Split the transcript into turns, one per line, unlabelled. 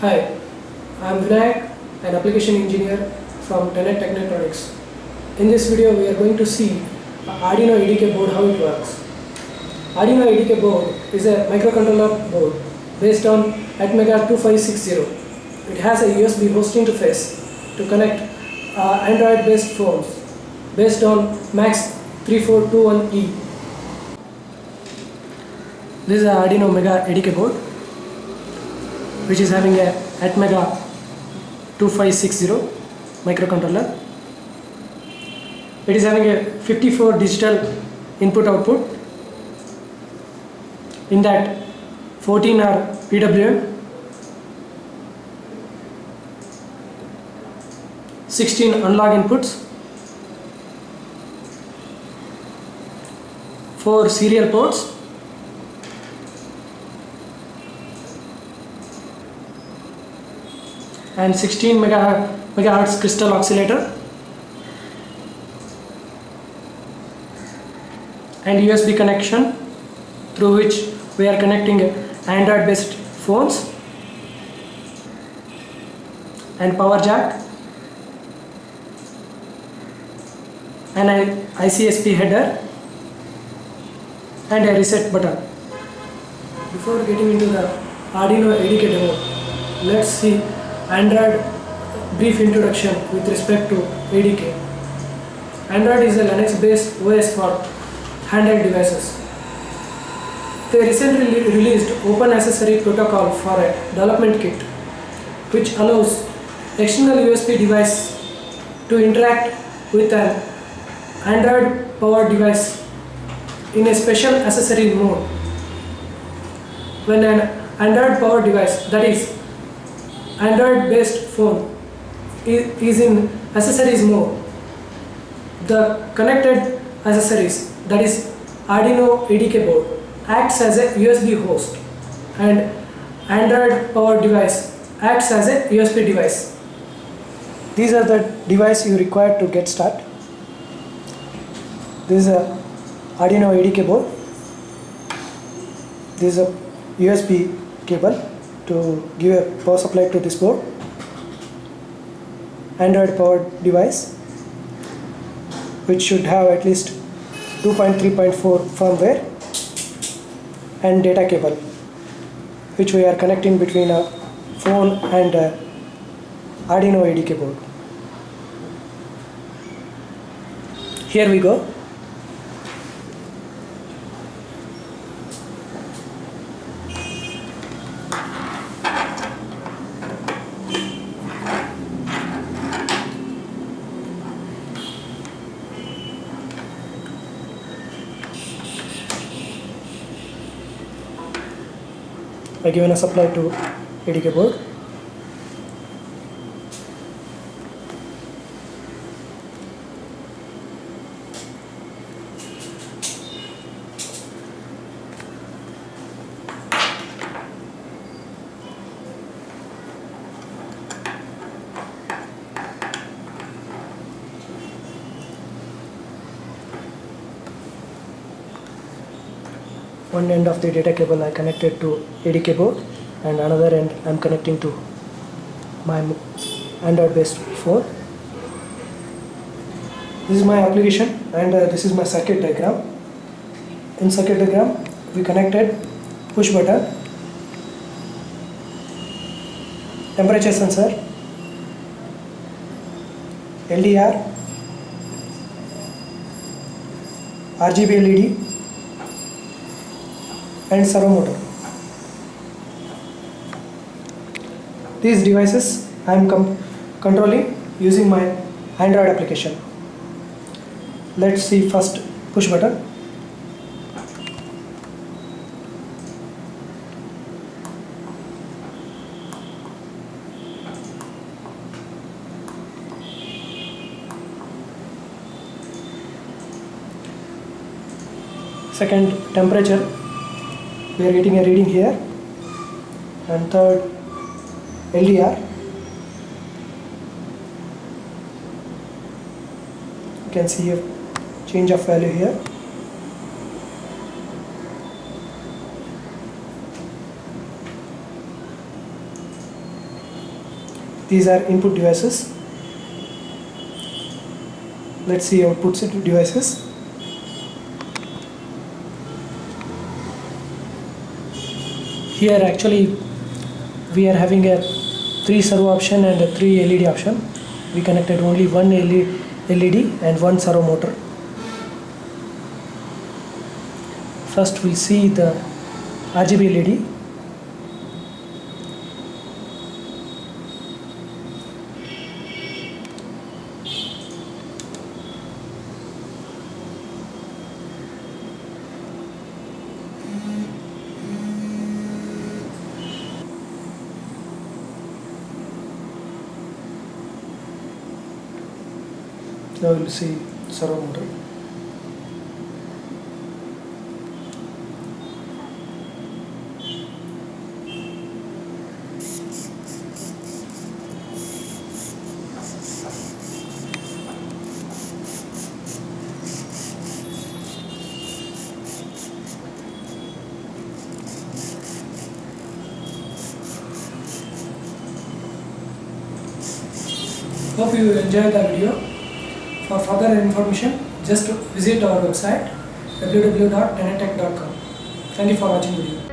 Hi, I am Vinayak, an application engineer from Tenet Technetronics. In this video, we are going to see Arduino ADK board, how it works. Arduino ADK board is a microcontroller board based on Atmega 2560. It has a USB host interface to connect Android-based phones based on MAX 3421E. This is an Arduino Mega ADK board, which is having a Atmega 2560 microcontroller. It is having a 54 digital input output. In that 14 are PWM, 16 analog inputs, 4 serial ports, and 16 megahertz crystal oscillator, and USB connection through which we are connecting Android based phones, and power jack, and an ICSP header, and a reset button. Before getting into the Arduino ADK demo, let's see Android brief introduction with respect to ADK. Android is a Linux based OS for handheld devices. They recently released Open Accessory Protocol for a development kit, which allows external USB device to interact with an Android powered device in a special accessory mode. When an Android powered device, that is Android based phone, is in accessories mode, the connected accessories, that is Arduino ADK board, acts as a USB host, and Android powered device acts as a USB device. These are the device you require to get started. This is a Arduino ADK board. This is a USB cable to give a power supply to this board. Android powered device, which should have at least 2.3.4 firmware, and data cable, which we are connecting between a phone and a Arduino ADK board. Here we go. I given a supply to ADK board. One end of the data cable I connected to ADK board, and another end I am connecting to my Android based phone. This is my application, and this is my circuit diagram. In circuit diagram, we connected push button, temperature sensor, LDR, RGB LED, and servo motor. These devices I am controlling using my Android application. Let's see first push button. Second, temperature. We are getting a reading here. And third, LDR. You can see a change of value here. These are input devices. Let's see output devices. Here actually we are having a 3 servo option and a 3 LED option. We connected only one LED and one servo motor. First we'll see the RGB LED. Now we'll see servo motor. Hope you enjoyed the video. For further information, just visit our website www.tenettech.com. Thank you for watching the video.